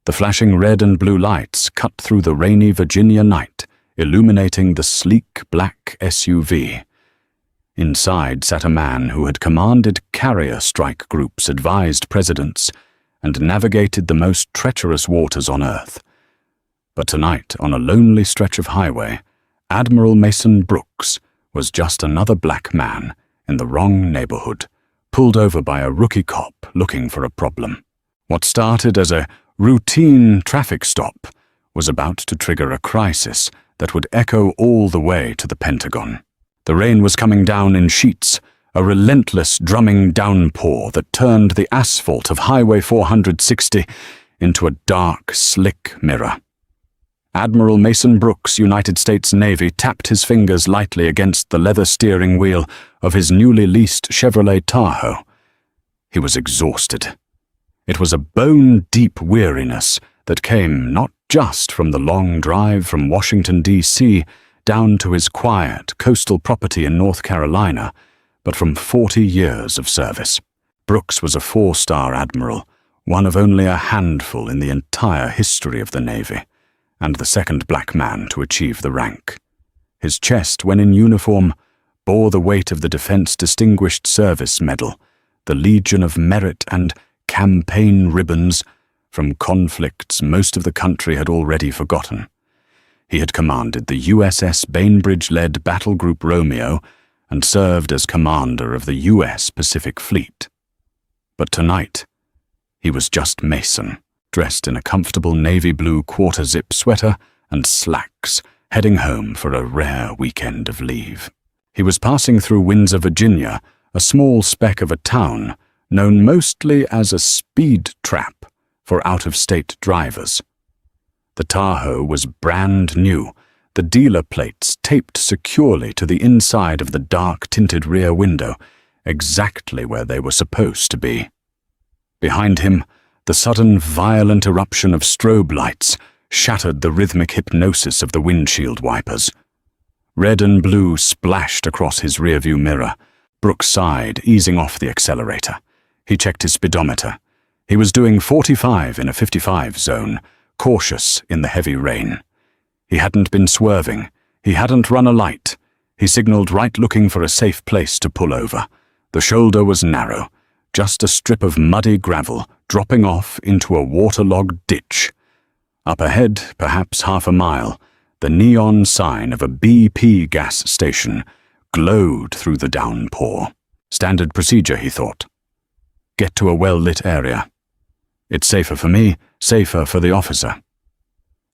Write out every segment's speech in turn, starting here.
The flashing red and blue lights cut through the rainy Virginia night, illuminating the sleek black SUV. Inside sat a man who had commanded carrier strike groups, advised presidents, and navigated the most treacherous waters on Earth. But tonight, on a lonely stretch of highway, Admiral Mason Brooks was just another black man in the wrong neighborhood, pulled over by a rookie cop looking for a problem. What started as a routine traffic stop was about to trigger a crisis that would echo all the way to the Pentagon. The rain was coming down in sheets, a relentless drumming downpour that turned the asphalt of Highway 460 into a dark, slick mirror. Admiral Mason Brooks, United States Navy, tapped his fingers lightly against the leather steering wheel of his newly leased Chevrolet Tahoe. He was exhausted. It was a bone-deep weariness that came not just from the long drive from Washington, D.C., down to his quiet coastal property in North Carolina, but from 40 years of service. Brooks was a 4-star admiral, one of only a handful in the entire history of the Navy, and the second black man to achieve the rank. His chest, when in uniform, bore the weight of the Defense Distinguished Service Medal, the Legion of Merit, and campaign ribbons from conflicts most of the country had already forgotten. He had commanded the USS Bainbridge-led Battle Group Romeo and served as commander of the U.S. Pacific Fleet. But tonight, he was just Mason, dressed in a comfortable navy blue quarter-zip sweater and slacks, heading home for a rare weekend of leave. He was passing through Windsor, Virginia, a small speck of a town known mostly as a speed trap for out-of-state drivers. The Tahoe was brand new, the dealer plates taped securely to the inside of the dark-tinted rear window, exactly where they were supposed to be. Behind him, the sudden violent eruption of strobe lights shattered the rhythmic hypnosis of the windshield wipers. Red and blue splashed across his rearview mirror. Brooks sighed, easing off the accelerator. He checked his speedometer. He was doing 45 in a 55 zone, cautious in the heavy rain. He hadn't been swerving. He hadn't run a light. He signaled right, looking for a safe place to pull over. The shoulder was narrow, just a strip of muddy gravel dropping off into a waterlogged ditch. Up ahead, perhaps half a mile, the neon sign of a BP gas station glowed through the downpour. Standard procedure, he thought. Get to a well-lit area. It's safer for me, safer for the officer.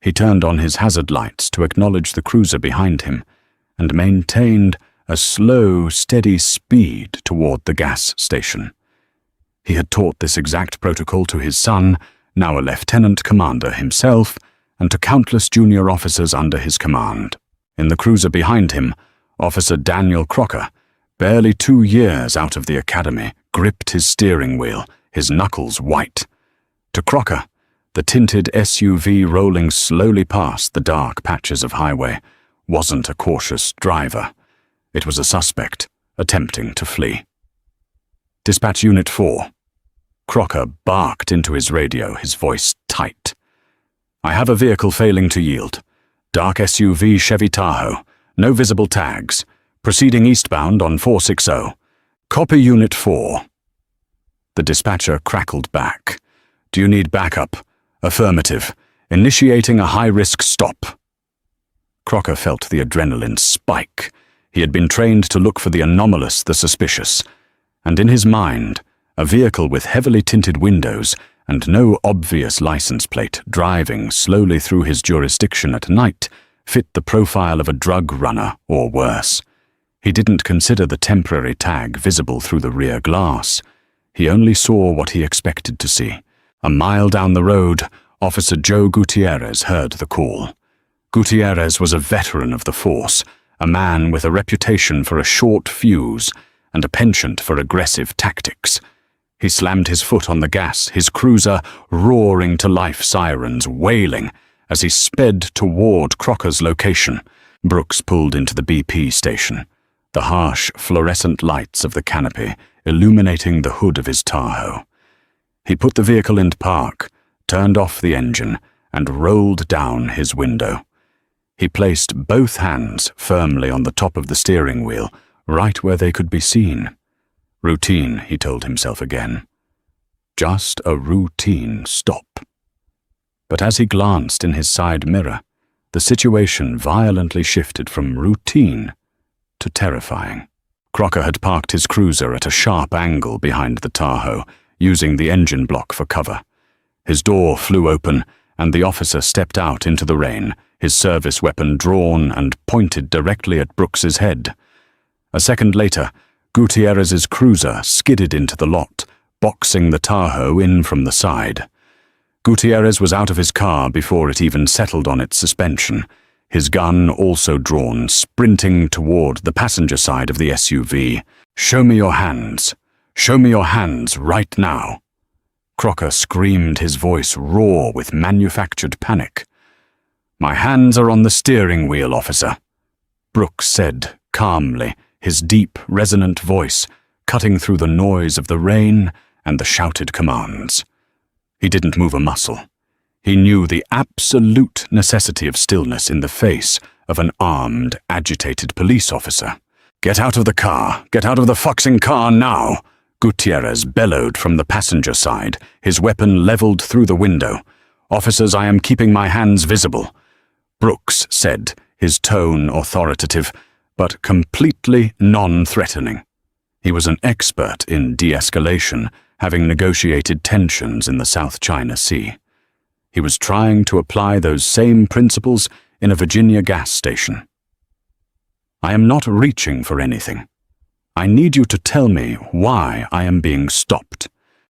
He turned on his hazard lights to acknowledge the cruiser behind him and maintained a slow, steady speed toward the gas station. He had taught this exact protocol to his son, now a lieutenant commander himself, and to countless junior officers under his command. In the cruiser behind him, Officer Daniel Crocker, barely 2 years out of the academy, gripped his steering wheel, his knuckles white. To Crocker, the tinted SUV rolling slowly past the dark patches of highway wasn't a cautious driver. It was a suspect attempting to flee. Dispatch Unit 4. Crocker barked into his radio, his voice tight. I have a vehicle failing to yield. Dark SUV Chevy Tahoe. No visible tags. Proceeding eastbound on 460. Copy Unit 4. The dispatcher crackled back. Do you need backup? Affirmative. Initiating a high-risk stop. Crocker felt the adrenaline spike. He had been trained to look for the anomalous, the suspicious. And in his mind, a vehicle with heavily tinted windows and no obvious license plate driving slowly through his jurisdiction at night fit the profile of a drug runner or worse. He didn't consider the temporary tag visible through the rear glass. He only saw what he expected to see. A mile down the road, Officer Joe Gutierrez heard the call. Gutierrez was a veteran of the force, a man with a reputation for a short fuse and a penchant for aggressive tactics. He slammed his foot on the gas, his cruiser roaring to life sirens, wailing as he sped toward Crocker's location. Brooks pulled into the BP station, the harsh fluorescent lights of the canopy illuminating the hood of his Tahoe. He put the vehicle in park, turned off the engine, and rolled down his window. He placed both hands firmly on the top of the steering wheel, right where they could be seen. Routine, he told himself again. Just a routine stop. But as he glanced in his side mirror, the situation violently shifted from routine to terrifying. Crocker had parked his cruiser at a sharp angle behind the Tahoe, using the engine block for cover. His door flew open, and the officer stepped out into the rain, his service weapon drawn and pointed directly at Brooks's head. A second later, Gutierrez's cruiser skidded into the lot, boxing the Tahoe in from the side. Gutierrez was out of his car before it even settled on its suspension, his gun also drawn, sprinting toward the passenger side of the SUV. "Show me your hands. Show me your hands right now." Crocker screamed, his voice raw with manufactured panic. "My hands are on the steering wheel, officer," Brooks said calmly, his deep, resonant voice cutting through the noise of the rain and the shouted commands. He didn't move a muscle. He knew the absolute necessity of stillness in the face of an armed, agitated police officer. "Get out of the car! Get out of the fucking car now!" Gutierrez bellowed from the passenger side, his weapon leveled through the window. "Officers, I am keeping my hands visible," Brooks said, his tone authoritative, but completely non-threatening. He was an expert in de-escalation, having negotiated tensions in the South China Sea. He was trying to apply those same principles in a Virginia gas station. "I am not reaching for anything. I need you to tell me why I am being stopped."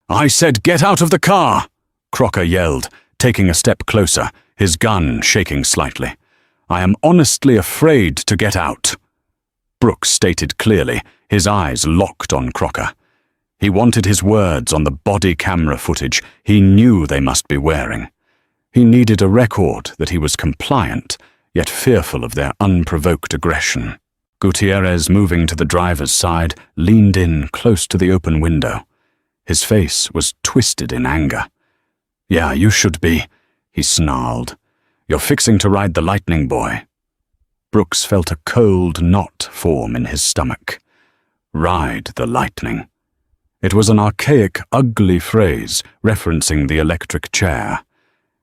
"I said get out of the car!" Crocker yelled, taking a step closer, his gun shaking slightly. "I am honestly afraid to get out," Brooks stated clearly, his eyes locked on Crocker. He wanted his words on the body camera footage he knew they must be wearing. He needed a record that he was compliant, yet fearful of their unprovoked aggression. Gutierrez, moving to the driver's side, leaned in close to the open window. His face was twisted in anger. "Yeah, you should be," he snarled. "You're fixing to ride the lightning boy." Brooks felt a cold knot form in his stomach. Ride the lightning. It was an archaic, ugly phrase referencing the electric chair.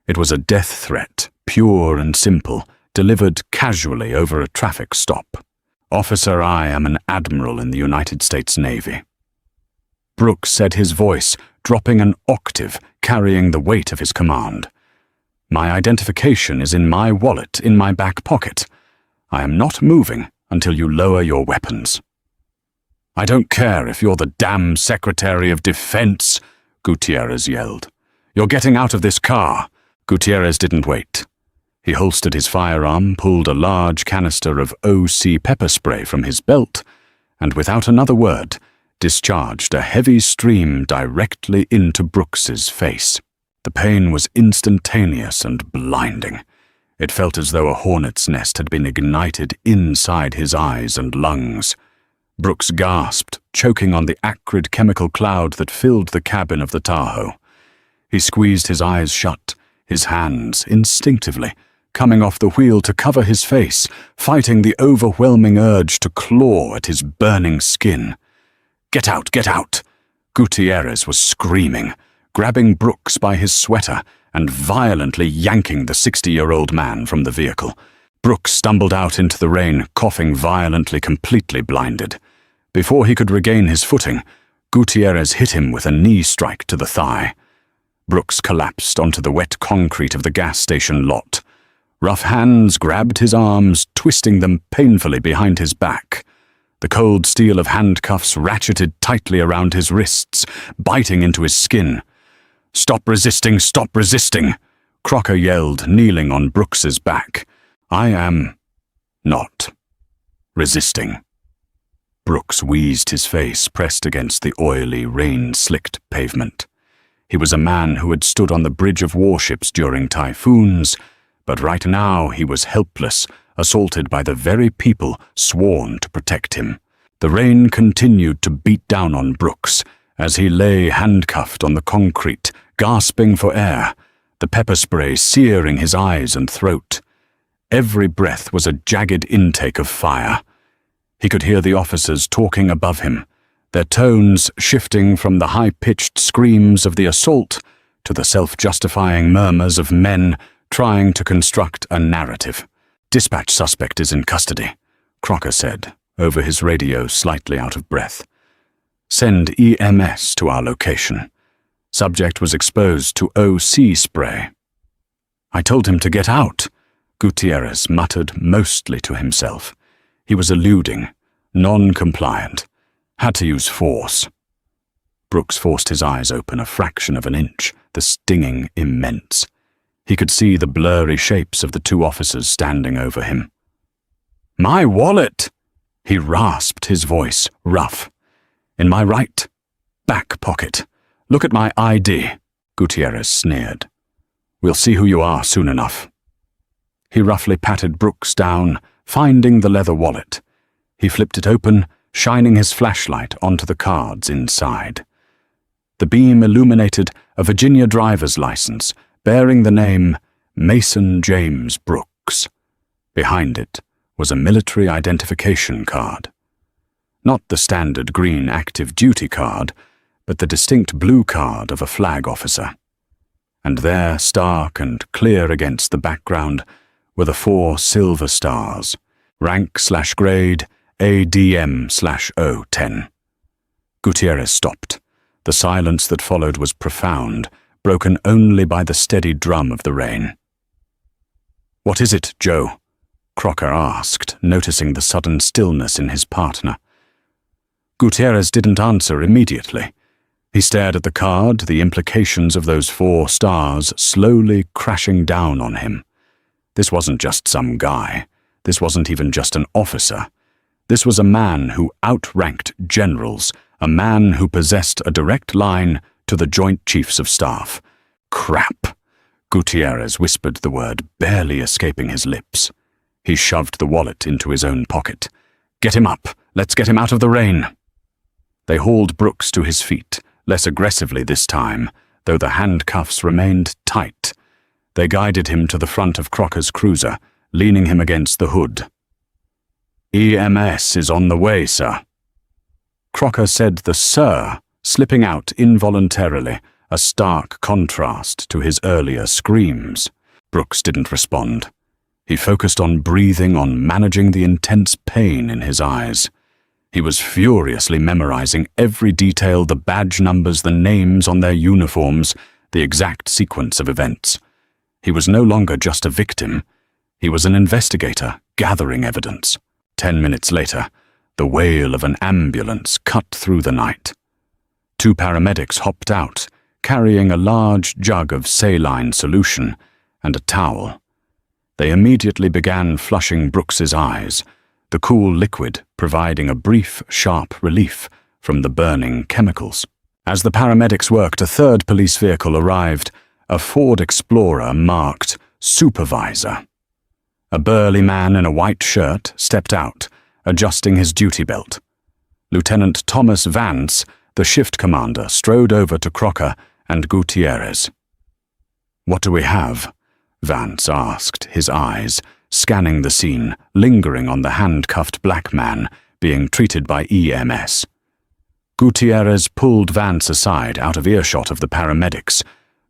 It was a death threat, pure and simple, delivered casually over a traffic stop. "Officer, I am an Admiral in the United States Navy." Brooks said, his voice dropping an octave, carrying the weight of his command. "My identification is in my wallet, in my back pocket. I am not moving until you lower your weapons." "I don't care if you're the damn Secretary of Defense," Gutierrez yelled. "You're getting out of this car." Gutierrez didn't wait. He holstered his firearm, pulled a large canister of OC pepper spray from his belt, and without another word, discharged a heavy stream directly into Brooks's face. The pain was instantaneous and blinding. It felt as though a hornet's nest had been ignited inside his eyes and lungs. Brooks gasped, choking on the acrid chemical cloud that filled the cabin of the Tahoe. He squeezed his eyes shut, his hands, instinctively, coming off the wheel to cover his face, fighting the overwhelming urge to claw at his burning skin. "Get out, get out!" Gutierrez was screaming, grabbing Brooks by his sweater and violently yanking the 60-year-old man from the vehicle. Brooks stumbled out into the rain, coughing violently, completely blinded. Before he could regain his footing, Gutierrez hit him with a knee strike to the thigh. Brooks collapsed onto the wet concrete of the gas station lot. Rough hands grabbed his arms, twisting them painfully behind his back. The cold steel of handcuffs ratcheted tightly around his wrists, biting into his skin. "Stop resisting, stop resisting!" Crocker yelled, kneeling on Brooks's back. "I am not resisting." Brooks wheezed, his face pressed against the oily, rain-slicked pavement. He was a man who had stood on the bridge of warships during typhoons, but right now he was helpless, assaulted by the very people sworn to protect him. The rain continued to beat down on Brooks as he lay handcuffed on the concrete, gasping for air, the pepper spray searing his eyes and throat. Every breath was a jagged intake of fire. He could hear the officers talking above him, their tones shifting from the high-pitched screams of the assault to the self-justifying murmurs of men trying to construct a narrative. "Dispatch suspect is in custody," Crocker said, over his radio, slightly out of breath. "Send EMS to our location. Subject was exposed to OC spray." "I told him to get out," Gutierrez muttered mostly to himself. He was eluding, non-compliant, had to use force. Brooks forced his eyes open a fraction of an inch, the stinging immense. He could see the blurry shapes of the two officers standing over him. "My wallet!" He rasped, his voice rough. "In my right back pocket. Look at my ID," Gutierrez sneered. "We'll see who you are soon enough." He roughly patted Brooks down, finding the leather wallet. He flipped it open, shining his flashlight onto the cards inside. The beam illuminated a Virginia driver's license bearing the name Mason James Brooks. Behind it was a military identification card. Not the standard green active duty card, but the distinct blue card of a flag officer. And there, stark and clear against the background, were the 4 silver stars, rank/grade ADM/010. Gutierrez stopped. The silence that followed was profound, broken only by the steady drum of the rain. "What is it, Joe?" Crocker asked, noticing the sudden stillness in his partner. Gutierrez didn't answer immediately. He stared at the card, the implications of those 4 stars slowly crashing down on him. This wasn't just some guy. This wasn't even just an officer. This was a man who outranked generals, a man who possessed a direct line to the Joint Chiefs of Staff. "Crap!" Gutierrez whispered the word, barely escaping his lips. He shoved the wallet into his own pocket. "Get him up! Let's get him out of the rain!" They hauled Brooks to his feet, less aggressively this time, though the handcuffs remained tight. They guided him to the front of Crocker's cruiser, leaning him against the hood. "EMS is on the way, sir." Crocker said the "sir," slipping out involuntarily, a stark contrast to his earlier screams. Brooks didn't respond. He focused on breathing, on managing the intense pain in his eyes. He was furiously memorizing every detail, the badge numbers, the names on their uniforms, the exact sequence of events. He was no longer just a victim. He was an investigator, gathering evidence. 10 minutes later, the wail of an ambulance cut through the night. 2 paramedics hopped out, carrying a large jug of saline solution and a towel. They immediately began flushing Brooks's eyes, the cool liquid providing a brief, sharp relief from the burning chemicals. As the paramedics worked, a 3rd police vehicle arrived, a Ford Explorer marked Supervisor. A burly man in a white shirt stepped out, adjusting his duty belt. Lieutenant Thomas Vance, the shift commander, strode over to Crocker and Gutierrez. "What do we have?" Vance asked, his eyes scanning the scene, lingering on the handcuffed black man being treated by EMS. Gutierrez pulled Vance aside out of earshot of the paramedics,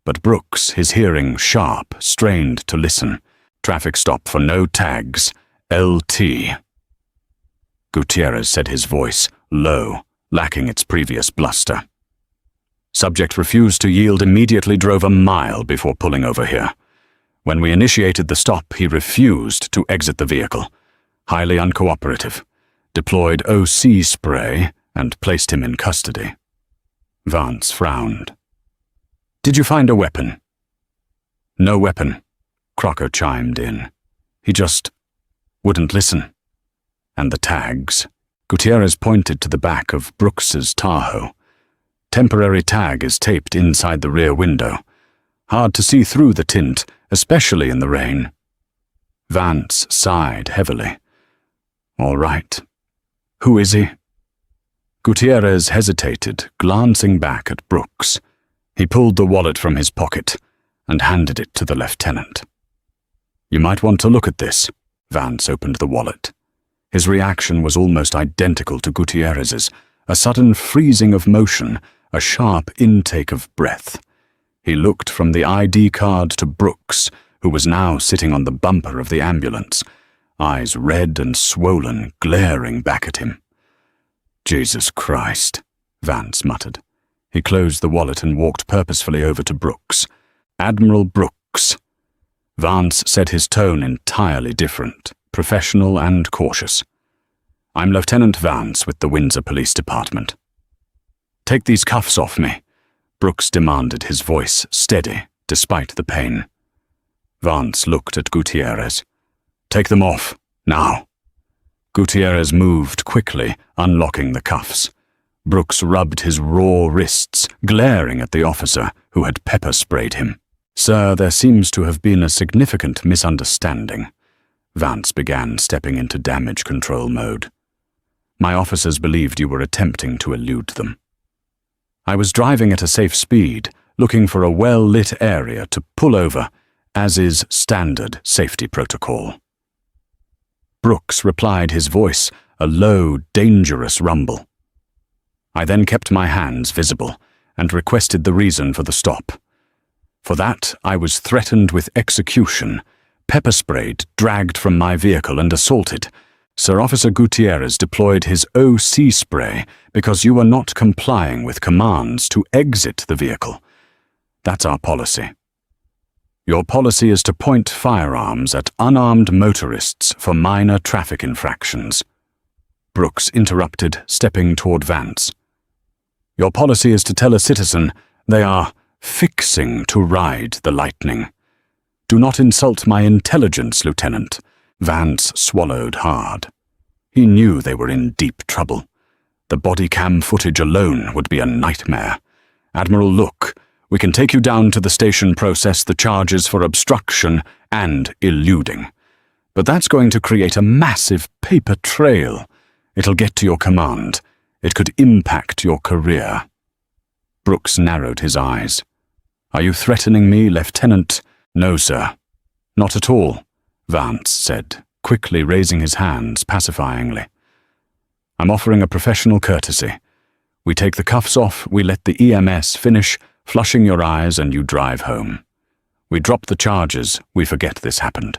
but Brooks, his hearing sharp, strained to listen. "Traffic stop for no tags. LT." Gutierrez said, his voice low, lacking its previous bluster. "Subject refused to yield, immediately drove a mile before pulling over here. When we initiated the stop, he refused to exit the vehicle. Highly uncooperative. Deployed OC spray and placed him in custody." Vance frowned. "Did you find a weapon?" "No weapon," Crocker chimed in. "He just wouldn't listen. And the tags." Gutierrez pointed to the back of Brooks's Tahoe. "Temporary tag is taped inside the rear window. Hard to see through the tint, especially in the rain." Vance sighed heavily. "All right. Who is he?" Gutierrez hesitated, glancing back at Brooks. He pulled the wallet from his pocket, and handed it to the lieutenant. "You might want to look at this." Vance opened the wallet. His reaction was almost identical to Gutierrez's, a sudden freezing of motion, a sharp intake of breath. He looked from the ID card to Brooks, who was now sitting on the bumper of the ambulance, eyes red and swollen, glaring back at him. "Jesus Christ," Vance muttered. He closed the wallet and walked purposefully over to Brooks. "Admiral Brooks." Vance said his tone entirely different, professional and cautious. "I'm Lieutenant Vance with the Windsor Police Department." "Take these cuffs off me," Brooks demanded, his voice steady, despite the pain. Vance looked at Gutierrez. "Take them off, now." Gutierrez moved quickly, unlocking the cuffs. Brooks rubbed his raw wrists, glaring at the officer who had pepper-sprayed him. "Sir, there seems to have been a significant misunderstanding." Vance began, stepping into damage control mode. "My officers believed you were attempting to elude them. I was driving at a safe speed, looking for a well-lit area to pull over, as is standard safety protocol." Brooks replied, his voice a low, dangerous rumble. "I then kept my hands visible and requested the reason for the stop. For that, I was threatened with execution, pepper-sprayed, dragged from my vehicle and assaulted. Sir Officer Gutierrez deployed his OC spray because you were not complying with commands to exit the vehicle. That's our policy. Your policy is to point firearms at unarmed motorists for minor traffic infractions." Brooks interrupted, stepping toward Vance. "Your policy is to tell a citizen they are fixing to ride the lightning. Do not insult my intelligence, Lieutenant." Vance swallowed hard. He knew they were in deep trouble. The body cam footage alone would be a nightmare. "Admiral, look, we can take you down to the station, process the charges for obstruction and eluding. But that's going to create a massive paper trail. It'll get to your command. It could impact your career." Brooks narrowed his eyes. "Are you threatening me, Lieutenant?" "No, sir. Not at all," Vance said, quickly raising his hands pacifyingly. "I'm offering a professional courtesy. We take the cuffs off, we let the EMS finish flushing your eyes, and you drive home. We drop the charges, we forget this happened.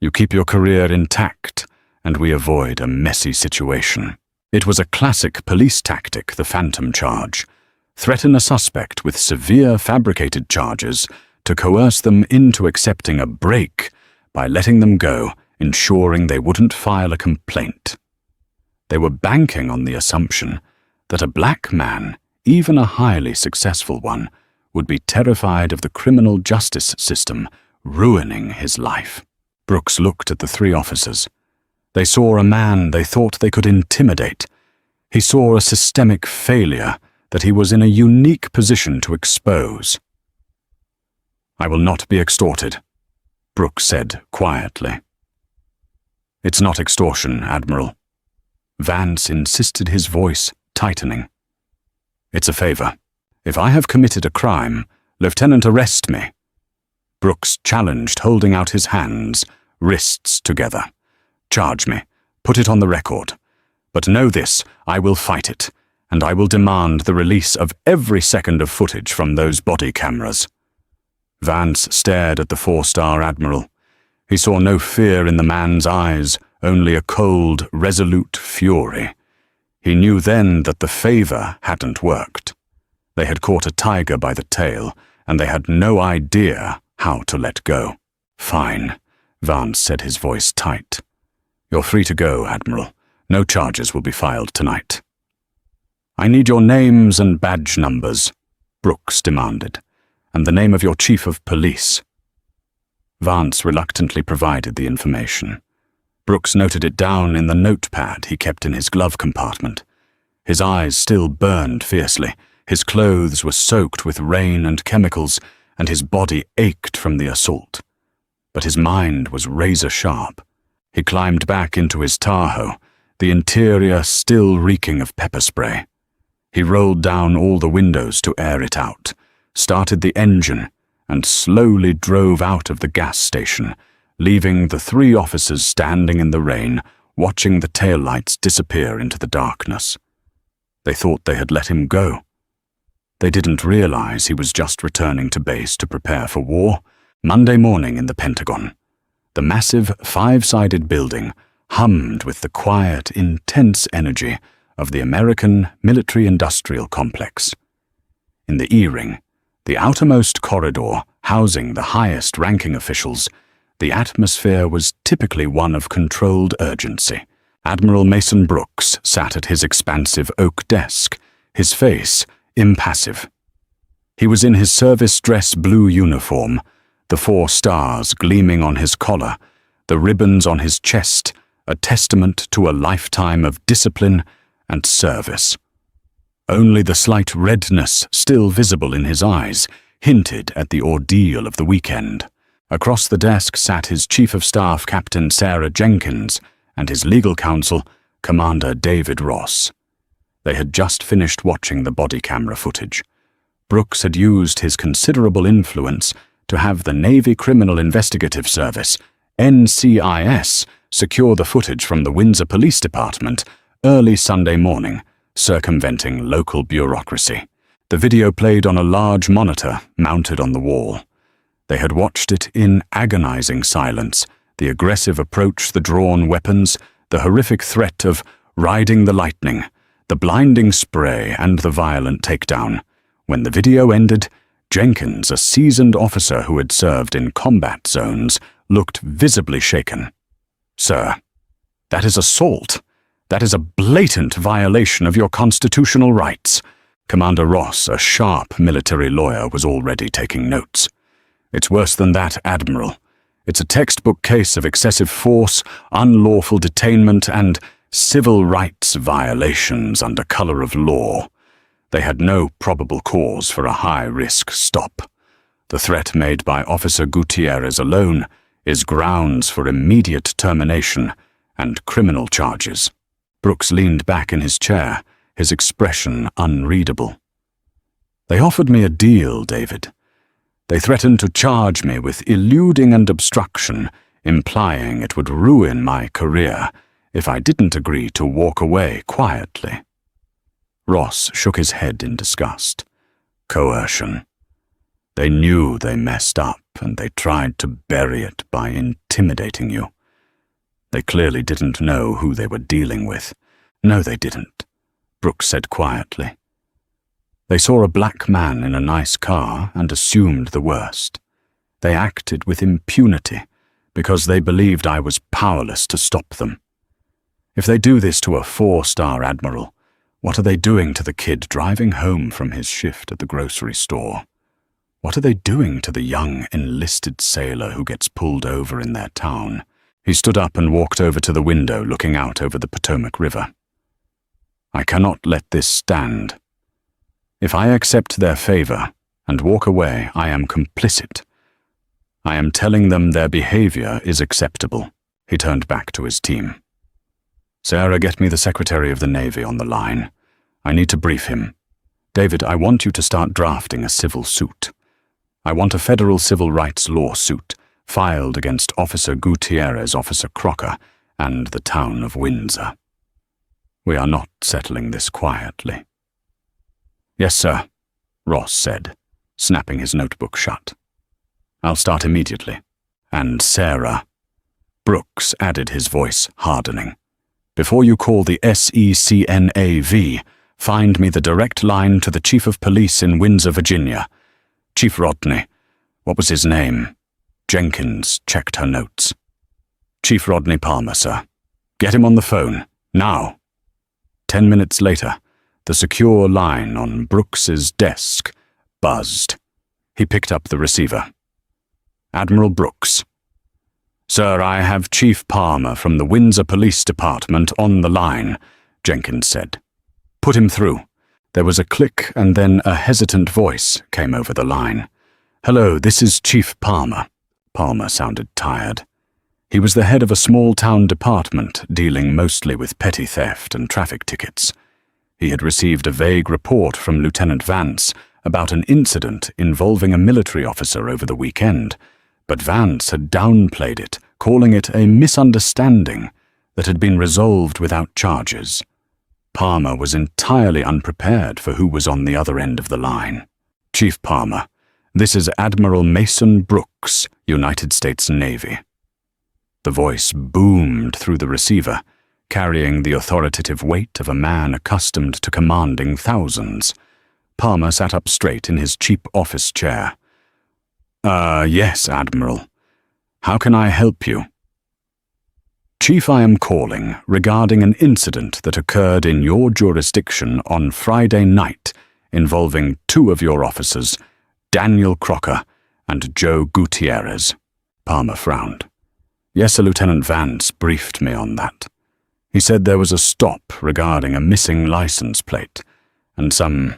You keep your career intact, and we avoid a messy situation." It was a classic police tactic, the phantom charge. Threaten a suspect with severe fabricated charges to coerce them into accepting a break by letting them go, ensuring they wouldn't file a complaint. They were banking on the assumption that a black man, even a highly successful one, would be terrified of the criminal justice system ruining his life. Brooks looked at the three officers. They saw a man they thought they could intimidate. He saw a systemic failure that he was in a unique position to expose. "I will not be extorted," Brooks said quietly. "It's not extortion, Admiral." Vance insisted, his voice tightening. "It's a favor. If I have committed a crime, Lieutenant, arrest me." Brooks challenged, holding out his hands, wrists together. "Charge me. Put it on the record. But know this, I will fight it, and I will demand the release of every second of footage from those body cameras." Vance stared at the four-star Admiral. He saw no fear in the man's eyes, only a cold, resolute fury. He knew then that the favor hadn't worked. They had caught a tiger by the tail, and they had no idea how to let go. "Fine," Vance said, his voice tight. "You're free to go, Admiral. No charges will be filed tonight." "I need your names and badge numbers," Brooks demanded, "and the name of your chief of police." Vance reluctantly provided the information. Brooks noted it down in the notepad he kept in his glove compartment. His eyes still burned fiercely. His clothes were soaked with rain and chemicals, and his body ached from the assault. But his mind was razor-sharp. He climbed back into his Tahoe, the interior still reeking of pepper spray. He rolled down all the windows to air it out, started the engine, and slowly drove out of the gas station, leaving the 3 officers standing in the rain, watching the taillights disappear into the darkness. They thought they had let him go. They didn't realize he was just returning to base to prepare for war. Monday morning in the Pentagon, the massive 5-sided building hummed with the quiet, intense energy of the American military-industrial complex. In the E-ring, the outermost corridor housing the highest-ranking officials, the atmosphere was typically one of controlled urgency. Admiral Mason Brooks sat at his expansive oak desk, his face impassive. He was in his service dress blue uniform, the 4 stars gleaming on his collar, the ribbons on his chest, a testament to a lifetime of discipline and service. Only the slight redness still visible in his eyes hinted at the ordeal of the weekend. Across the desk sat his Chief of Staff, Captain Sarah Jenkins, and his legal counsel, Commander David Ross. They had just finished watching the body camera footage. Brooks had used his considerable influence to have the Navy Criminal Investigative Service, NCIS, secure the footage from the Windsor Police Department early Sunday morning, circumventing local bureaucracy. The video played on a large monitor mounted on the wall. They had watched it in agonizing silence, the aggressive approach, the drawn weapons, the horrific threat of riding the lightning, the blinding spray, and the violent takedown. When the video ended, Jenkins, a seasoned officer who had served in combat zones, looked visibly shaken. "Sir, that is assault. That is a blatant violation of your constitutional rights." Commander Ross, a sharp military lawyer, was already taking notes. "It's worse than that, Admiral. It's a textbook case of excessive force, unlawful detainment, and civil rights violations under color of law. They had no probable cause for a high-risk stop. The threat made by Officer Gutierrez alone is grounds for immediate termination and criminal charges." Brooks leaned back in his chair, his expression unreadable. "They offered me a deal, David. They threatened to charge me with eluding and obstruction, implying it would ruin my career if I didn't agree to walk away quietly." Ross shook his head in disgust. "Coercion. They knew they messed up, and they tried to bury it by intimidating you. They clearly didn't know who they were dealing with." "No, they didn't," Brooks said quietly. "They saw a black man in a nice car and assumed the worst. They acted with impunity because they believed I was powerless to stop them. If they do this to a 4-star admiral, what are they doing to the kid driving home from his shift at the grocery store? What are they doing to the young enlisted sailor who gets pulled over in their town?" He stood up and walked over to the window looking out over the Potomac River. "I cannot let this stand. If I accept their favor and walk away, I am complicit. I am telling them their behavior is acceptable." He turned back to his team. "Sarah, get me the Secretary of the Navy on the line. I need to brief him. David, I want you to start drafting a civil suit. I want a federal civil rights lawsuit filed against Officer Gutierrez, Officer Crocker, and the town of Windsor. We are not settling this quietly." "Yes, sir," Ross said, snapping his notebook shut. "I'll start immediately. And Sarah," Brooks added, his voice hardening, "before you call the SECNAV, find me the direct line to the Chief of Police in Windsor, Virginia. Chief Rodney. What was his name?" Jenkins checked her notes. "Chief Rodney Palmer, sir. Get him on the phone, now." 10 minutes later, the secure line on Brooks's desk buzzed. He picked up the receiver. "Admiral Brooks." "Sir, I have Chief Palmer from the Windsor Police Department on the line," Jenkins said. "Put him through." There was a click, and then a hesitant voice came over the line. "Hello, this is Chief Palmer." Palmer sounded tired. He was the head of a small-town department dealing mostly with petty theft and traffic tickets. He had received a vague report from Lieutenant Vance about an incident involving a military officer over the weekend, but Vance had downplayed it, calling it a misunderstanding that had been resolved without charges. Palmer was entirely unprepared for who was on the other end of the line. "Chief Palmer, this is Admiral Mason Brooks, United States Navy." The voice boomed through the receiver, carrying the authoritative weight of a man accustomed to commanding thousands. Palmer sat up straight in his cheap office chair. Yes, Admiral. How can I help you?" "Chief, I am calling regarding an incident that occurred in your jurisdiction on Friday night involving two of your officers, Daniel Crocker and Joe Gutierrez." Palmer frowned. "Yes, Lieutenant Vance briefed me on that. He said there was a stop regarding a missing license plate and some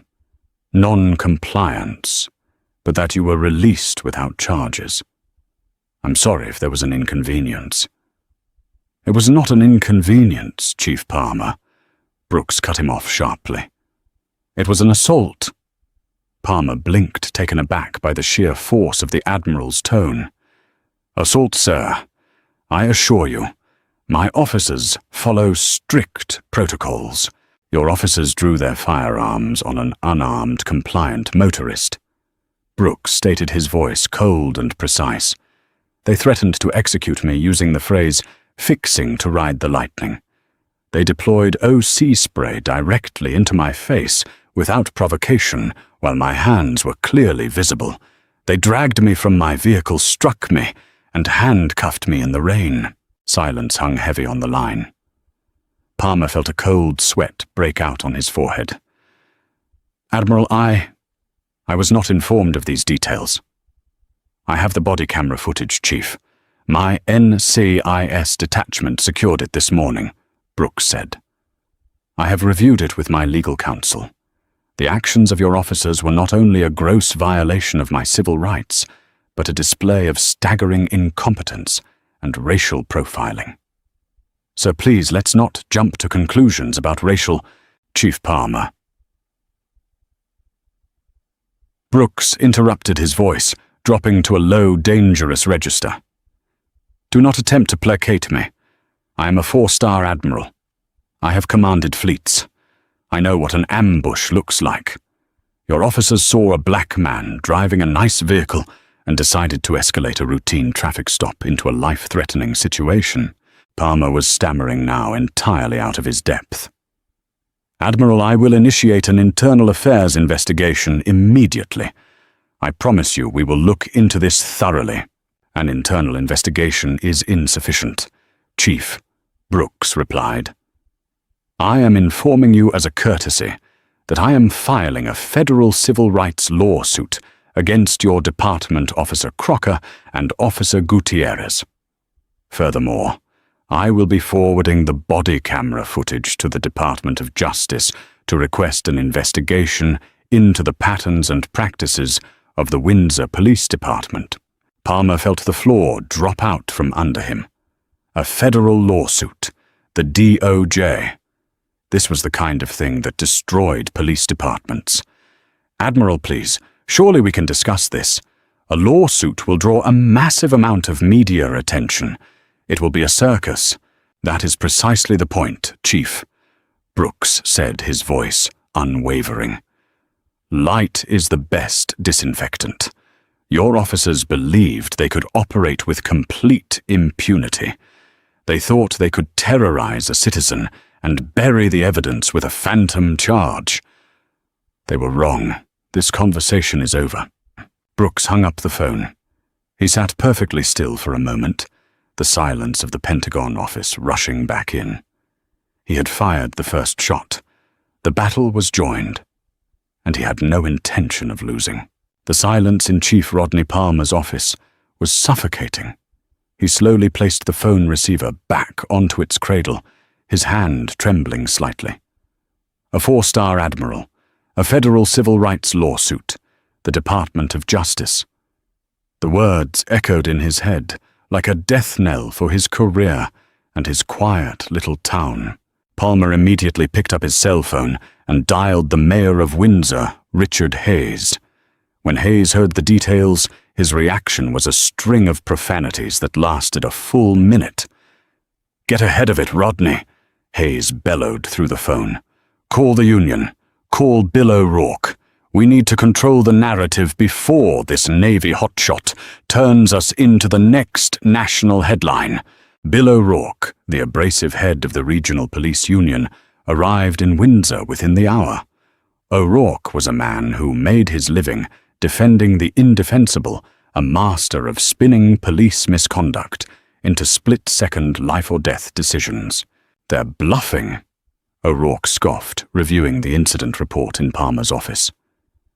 non-compliance, but that you were released without charges. I'm sorry if there was an inconvenience." "It was not an inconvenience, Chief Palmer," Brooks cut him off sharply. "It was an assault." Palmer blinked, taken aback by the sheer force of the Admiral's tone. "Assault, sir. I assure you, my officers follow strict protocols. Your officers drew their firearms on an unarmed, compliant motorist." Brooks stated his voice cold and precise. "They threatened to execute me using the phrase, 'fixing to ride the lightning.' They deployed OC spray directly into my face without provocation while my hands were clearly visible. They dragged me from my vehicle, struck me, and handcuffed me in the rain." Silence hung heavy on the line. Palmer felt a cold sweat break out on his forehead. "Admiral, I was not informed of these details." "I have the body camera footage, Chief. My NCIS detachment secured it this morning," Brooks said. "I have reviewed it with my legal counsel. The actions of your officers were not only a gross violation of my civil rights, but a display of staggering incompetence and racial profiling. So please, let's not jump to conclusions about racial—" "Chief Palmer." Brooks interrupted his voice, dropping to a low, dangerous register. "Do not attempt to placate me. I am a 4-star admiral. I have commanded fleets. I know what an ambush looks like. Your officers saw a black man driving a nice vehicle and decided to escalate a routine traffic stop into a life-threatening situation." Palmer was stammering now, entirely out of his depth. "Admiral, I will initiate an internal affairs investigation immediately. I promise you we will look into this thoroughly. An internal investigation is insufficient, Chief," Brooks replied. "I am informing you as a courtesy that I am filing a federal civil rights lawsuit against your department Officer Crocker and Officer Gutierrez. Furthermore, I will be forwarding the body camera footage to the Department of Justice to request an investigation into the patterns and practices of the Windsor Police Department." Palmer felt the floor drop out from under him. A federal lawsuit, the DOJ. This was the kind of thing that destroyed police departments. "Admiral, please, surely we can discuss this. A lawsuit will draw a massive amount of media attention. It will be a circus." "That is precisely the point, Chief," Brooks said, his voice unwavering. "Light is the best disinfectant. Your officers believed they could operate with complete impunity. They thought they could terrorize a citizen and bury the evidence with a phantom charge. They were wrong. This conversation is over." Brooks hung up the phone. He sat perfectly still for a moment, the silence of the Pentagon office rushing back in. He had fired the first shot. The battle was joined, and he had no intention of losing. The silence in Chief Rodney Palmer's office was suffocating. He slowly placed the phone receiver back onto its cradle, his hand trembling slightly. A 4-star admiral, a federal civil rights lawsuit, the Department of Justice. The words echoed in his head like a death knell for his career and his quiet little town. Palmer immediately picked up his cell phone and dialed the mayor of Windsor, Richard Hayes. When Hayes heard the details, his reaction was a string of profanities that lasted a full minute. "Get ahead of it, Rodney," Hayes bellowed through the phone. "Call the Union. Call Bill O'Rourke. We need to control the narrative before this Navy hotshot turns us into the next national headline." Bill O'Rourke, the abrasive head of the Regional Police Union, arrived in Windsor within the hour. O'Rourke was a man who made his living defending the indefensible, a master of spinning police misconduct into split-second life-or-death decisions. "They're bluffing," O'Rourke scoffed, reviewing the incident report in Palmer's office.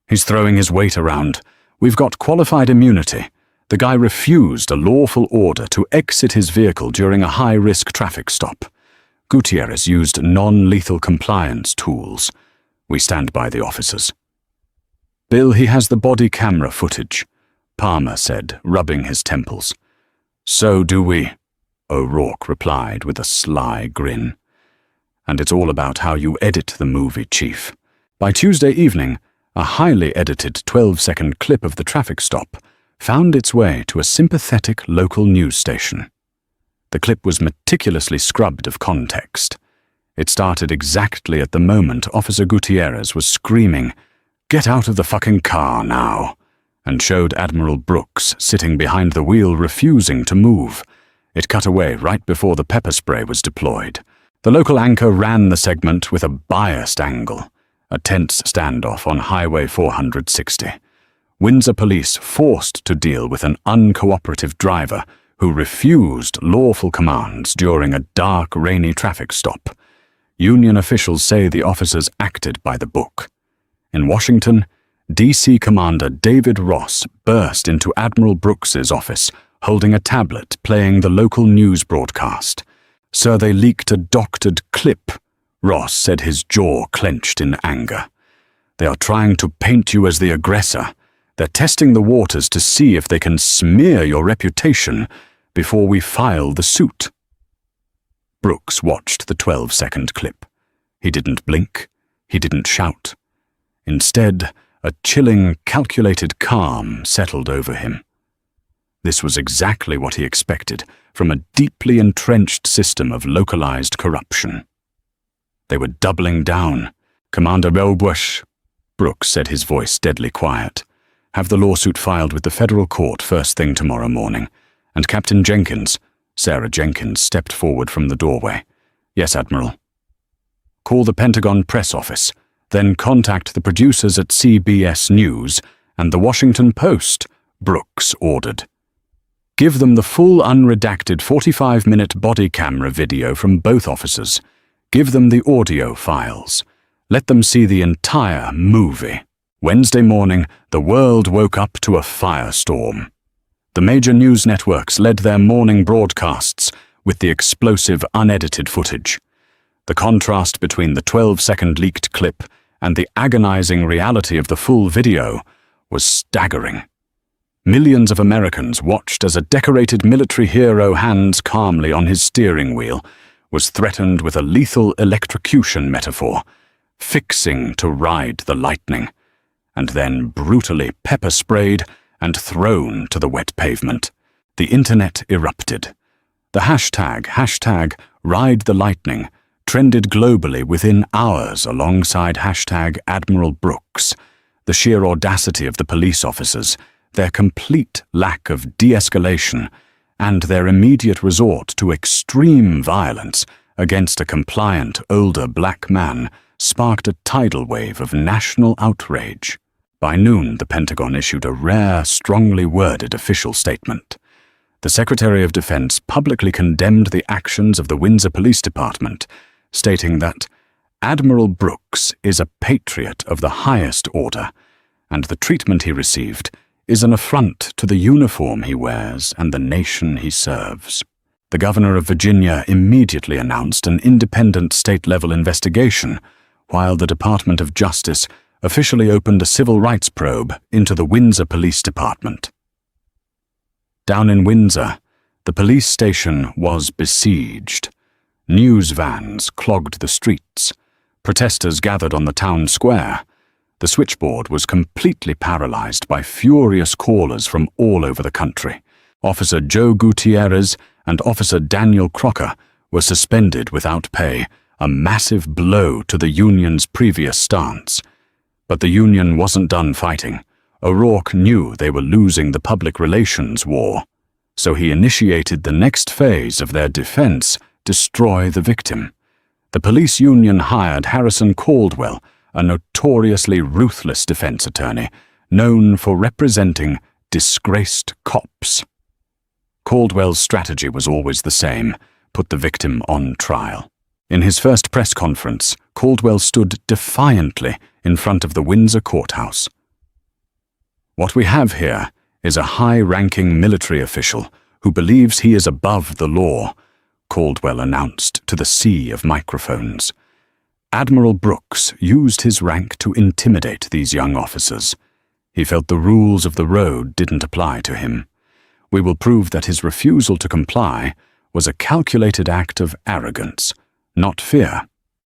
"He's throwing his weight around. We've got qualified immunity. The guy refused a lawful order to exit his vehicle during a high-risk traffic stop. Gutierrez used non-lethal compliance tools. We stand by the officers." "Bill, he has the body camera footage," Palmer said, rubbing his temples. "So do we," O'Rourke replied with a sly grin. "And it's all about how you edit the movie, Chief." By Tuesday evening, a highly edited 12-second clip of the traffic stop found its way to a sympathetic local news station. The clip was meticulously scrubbed of context. It started exactly at the moment Officer Gutierrez was screaming, "Get out of the fucking car now," and showed Admiral Brooks sitting behind the wheel refusing to move. It cut away right before the pepper spray was deployed. The local anchor ran the segment with a biased angle, a tense standoff on Highway 460. Windsor police forced to deal with an uncooperative driver who refused lawful commands during a dark, rainy traffic stop. Union officials say the officers acted by the book. In Washington, D.C. Commander David Ross burst into Admiral Brooks's office, holding a tablet playing the local news broadcast. "Sir, they leaked a doctored clip," Ross said, his jaw clenched in anger. "They are trying to paint you as the aggressor. They're testing the waters to see if they can smear your reputation before we file the suit." Brooks watched the 12-second clip. He didn't blink. He didn't shout. Instead, a chilling, calculated calm settled over him. This was exactly what he expected from a deeply entrenched system of localized corruption. They were doubling down. "Commander Belbush," Brooks said, his voice deadly quiet, "have the lawsuit filed with the federal court first thing tomorrow morning. And Captain Jenkins," Sarah Jenkins stepped forward from the doorway. "Yes, Admiral." "Call the Pentagon press office, then contact the producers at CBS News and the Washington Post," Brooks ordered. "Give them the full unredacted 45-minute body camera video from both officers. Give them the audio files. Let them see the entire movie." Wednesday morning, the world woke up to a firestorm. The major news networks led their morning broadcasts with the explosive, unedited footage. The contrast between the 12-second leaked clip and the agonizing reality of the full video was staggering. Millions of Americans watched as a decorated military hero, hands calmly on his steering wheel, was threatened with a lethal electrocution metaphor, fixing to ride the lightning, and then brutally pepper-sprayed and thrown to the wet pavement. The internet erupted. The hashtag #RideTheLightning trended globally within hours alongside #Admiral Brooks. The sheer audacity of the police officers, their complete lack of de-escalation, and their immediate resort to extreme violence against a compliant older black man sparked a tidal wave of national outrage. By noon, the Pentagon issued a rare, strongly worded official statement. The Secretary of Defense publicly condemned the actions of the Windsor Police Department, stating that Admiral Brooks is a patriot of the highest order, and the treatment he received is an affront to the uniform he wears and the nation he serves. The Governor of Virginia immediately announced an independent state-level investigation, while the Department of Justice officially opened a civil rights probe into the Windsor Police Department. Down in Windsor, the police station was besieged. News vans clogged the streets. Protesters gathered on the town square. The switchboard was completely paralyzed by furious callers from all over the country. Officer Joe Gutierrez and Officer Daniel Crocker were suspended without pay, a massive blow to the union's previous stance. But the union wasn't done fighting. O'Rourke knew they were losing the public relations war, so he initiated the next phase of their defense: destroy the victim. The police union hired Harrison Caldwell, a notoriously ruthless defense attorney, known for representing disgraced cops. Caldwell's strategy was always the same: put the victim on trial. In his first press conference, Caldwell stood defiantly in front of the Windsor courthouse. "What we have here is a high-ranking military official who believes he is above the law," Caldwell announced to the sea of microphones. Admiral Brooks used his rank to intimidate these young officers. He felt the rules of the road didn't apply to him. We will prove that his refusal to comply was a calculated act of arrogance, not fear.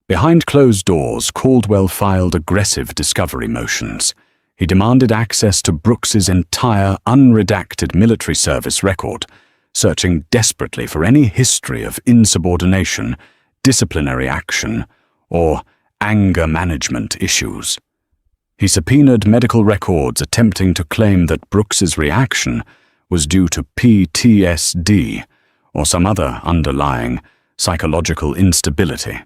Behind closed doors, Caldwell filed aggressive discovery motions. He demanded access to Brooks's entire unredacted military service record, searching desperately for any history of insubordination, disciplinary action, or anger management issues. He subpoenaed medical records attempting to claim that Brooks's reaction was due to PTSD or some other underlying psychological instability.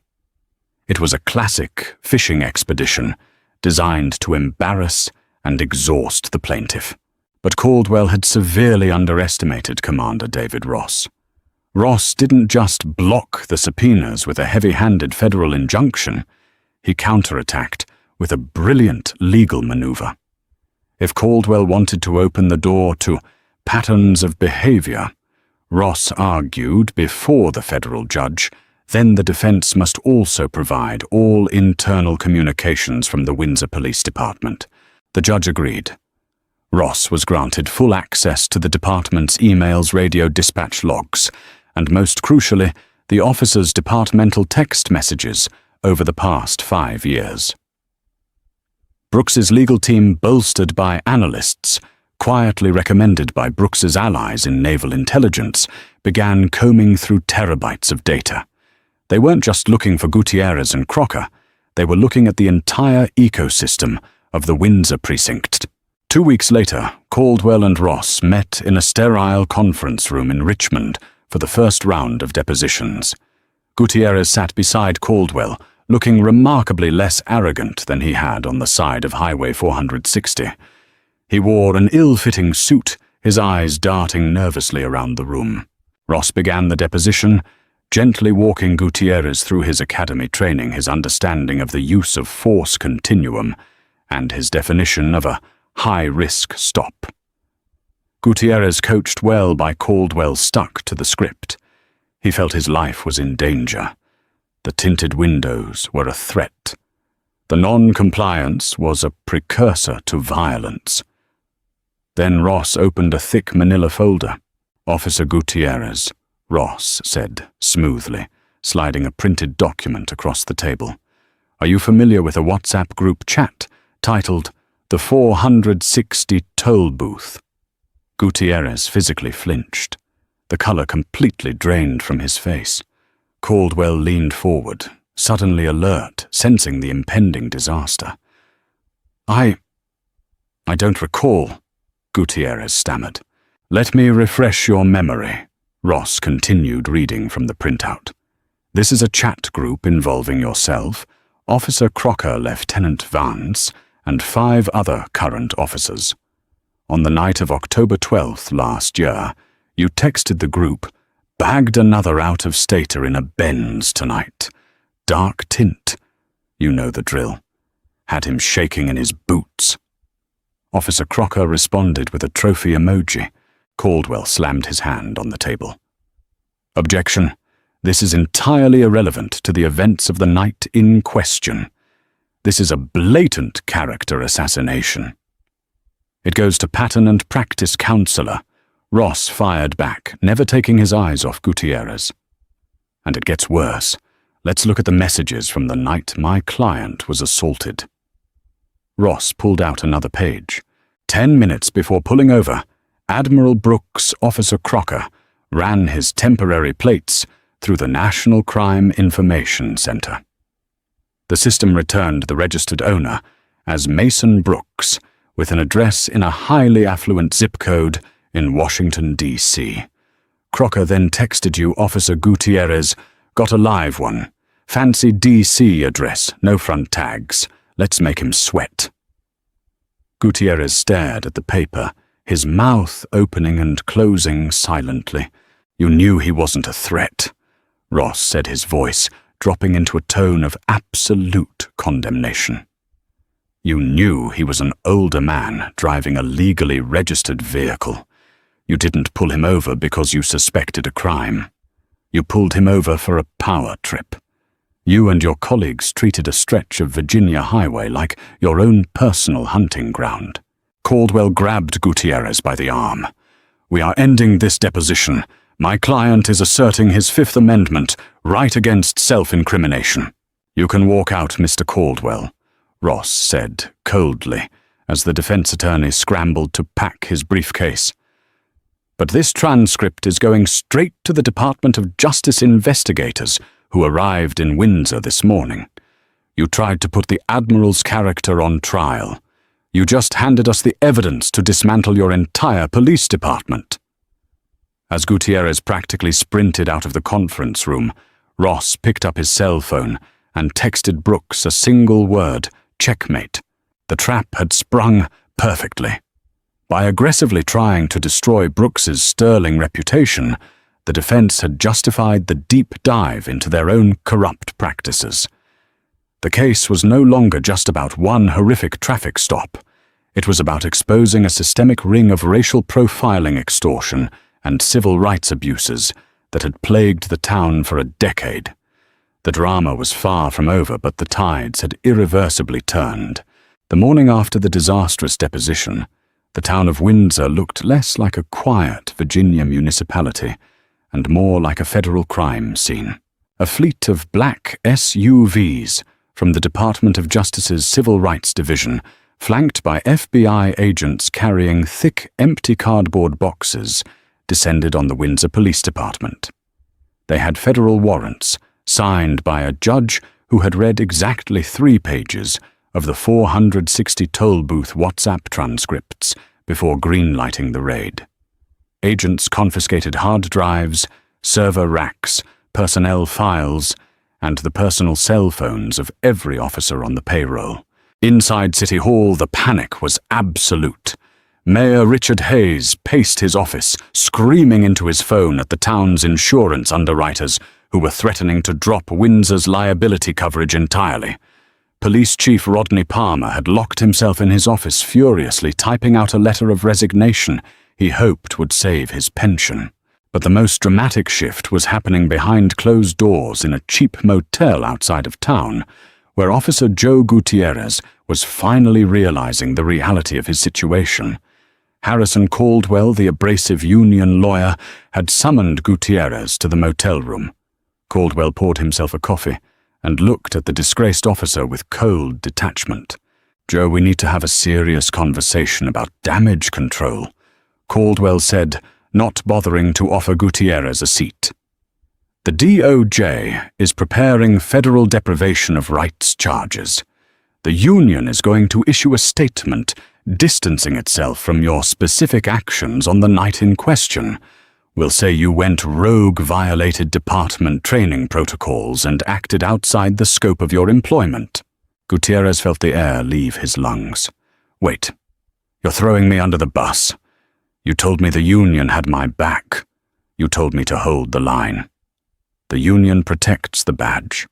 It was a classic fishing expedition designed to embarrass and exhaust the plaintiff. But Caldwell had severely underestimated Commander David Ross. Ross didn't just block the subpoenas with a heavy-handed federal injunction, he counterattacked with a brilliant legal maneuver. If Caldwell wanted to open the door to patterns of behavior, Ross argued before the federal judge, then the defense must also provide all internal communications from the Windsor Police Department. The judge agreed. Ross was granted full access to the department's emails, radio dispatch logs, and most crucially, the officers' departmental text messages over the past 5 years. Brooks's legal team, bolstered by analysts, quietly recommended by Brooks's allies in naval intelligence, began combing through terabytes of data. They weren't just looking for Gutierrez and Crocker, they were looking at the entire ecosystem of the Windsor precinct. 2 weeks later, Caldwell and Ross met in a sterile conference room in Richmond for the first round of depositions. Gutierrez sat beside Caldwell, looking remarkably less arrogant than he had on the side of Highway 460. He wore an ill-fitting suit, his eyes darting nervously around the room. Ross began the deposition, gently walking Gutierrez through his academy training, his understanding of the use of force continuum, and his definition of a high-risk stop. Gutierrez, coached well by Caldwell, stuck to the script. He felt his life was in danger. The tinted windows were a threat. The non-compliance was a precursor to violence. Then Ross opened a thick manila folder. "Officer Gutierrez," Ross said smoothly, sliding a printed document across the table. "Are you familiar with a WhatsApp group chat titled The 460 Toll Booth?" Gutierrez physically flinched. The color completely drained from his face. Caldwell leaned forward, suddenly alert, sensing the impending disaster. I don't recall," Gutierrez stammered. "Let me refresh your memory," Ross continued reading from the printout. "This is a chat group involving yourself, Officer Crocker, Lieutenant Vance, and 5 other current officers. On the night of October 12th last year, you texted the group, 'Bagged another out-of-stater in a Benz tonight. Dark tint.' You know the drill. Had him shaking in his boots." Officer Crocker responded with a trophy emoji. Caldwell slammed his hand on the table. "Objection. This is entirely irrelevant to the events of the night in question. This is a blatant character assassination." "It goes to pattern and practice counselor," Ross fired back, never taking his eyes off Gutierrez. "And it gets worse. Let's look at the messages from the night my client was assaulted." Ross pulled out another page. 10 minutes before pulling over, Admiral Brooks, Officer Crocker, ran his temporary plates through the National Crime Information Center. The system returned the registered owner as Mason Brooks, with an address in a highly affluent zip code in Washington, D.C. Crocker then texted you Officer Gutierrez, got a live one. Fancy D.C. address, no front tags. Let's make him sweat. Gutierrez stared at the paper, his mouth opening and closing silently. You knew he wasn't a threat, Ross said, his voice dropping into a tone of absolute condemnation. You knew he was an older man driving a legally registered vehicle. You didn't pull him over because you suspected a crime. You pulled him over for a power trip. You and your colleagues treated a stretch of Virginia highway like your own personal hunting ground. Caldwell grabbed Gutierrez by the arm. We are ending this deposition. My client is asserting his Fifth Amendment right against self-incrimination. You can walk out, Mr. Caldwell, Ross said coldly as the defense attorney scrambled to pack his briefcase. But this transcript is going straight to the Department of Justice investigators who arrived in Windsor this morning. You tried to put the Admiral's character on trial. You just handed us the evidence to dismantle your entire police department. As Gutierrez practically sprinted out of the conference room, Ross picked up his cell phone and texted Brooks a single word, checkmate. The trap had sprung perfectly. By aggressively trying to destroy Brooks's sterling reputation, the defense had justified the deep dive into their own corrupt practices. The case was no longer just about one horrific traffic stop. It was about exposing a systemic ring of racial profiling, extortion, and civil rights abuses that had plagued the town for a decade. The drama was far from over, but the tides had irreversibly turned. The morning after the disastrous deposition, the town of Windsor looked less like a quiet Virginia municipality and more like a federal crime scene. A fleet of black SUVs from the Department of Justice's Civil Rights Division, flanked by FBI agents carrying thick, empty cardboard boxes, descended on the Windsor Police Department. They had federal warrants, signed by a judge who had read exactly 3 pages of the 460 toll booth WhatsApp transcripts before greenlighting the raid. Agents confiscated hard drives, server racks, personnel files, and the personal cell phones of every officer on the payroll. Inside City Hall, the panic was absolute. Mayor Richard Hayes paced his office, screaming into his phone at the town's insurance underwriters who were threatening to drop Windsor's liability coverage entirely. Police Chief Rodney Palmer had locked himself in his office, furiously typing out a letter of resignation he hoped would save his pension. But the most dramatic shift was happening behind closed doors in a cheap motel outside of town, where Officer Joe Gutierrez was finally realizing the reality of his situation. Harrison Caldwell, the abrasive union lawyer, had summoned Gutierrez to the motel room. Caldwell poured himself a coffee and looked at the disgraced officer with cold detachment. "Joe, we need to have a serious conversation about damage control," Caldwell said, not bothering to offer Gutierrez a seat. "The DOJ is preparing federal deprivation of rights charges. The union is going to issue a statement distancing itself from your specific actions on the night in question. We'll say you went rogue, violated department training protocols, and acted outside the scope of your employment." Gutierrez felt the air leave his lungs. "Wait, you're throwing me under the bus. You told me the union had my back. You told me to hold the line. The union protects the badge."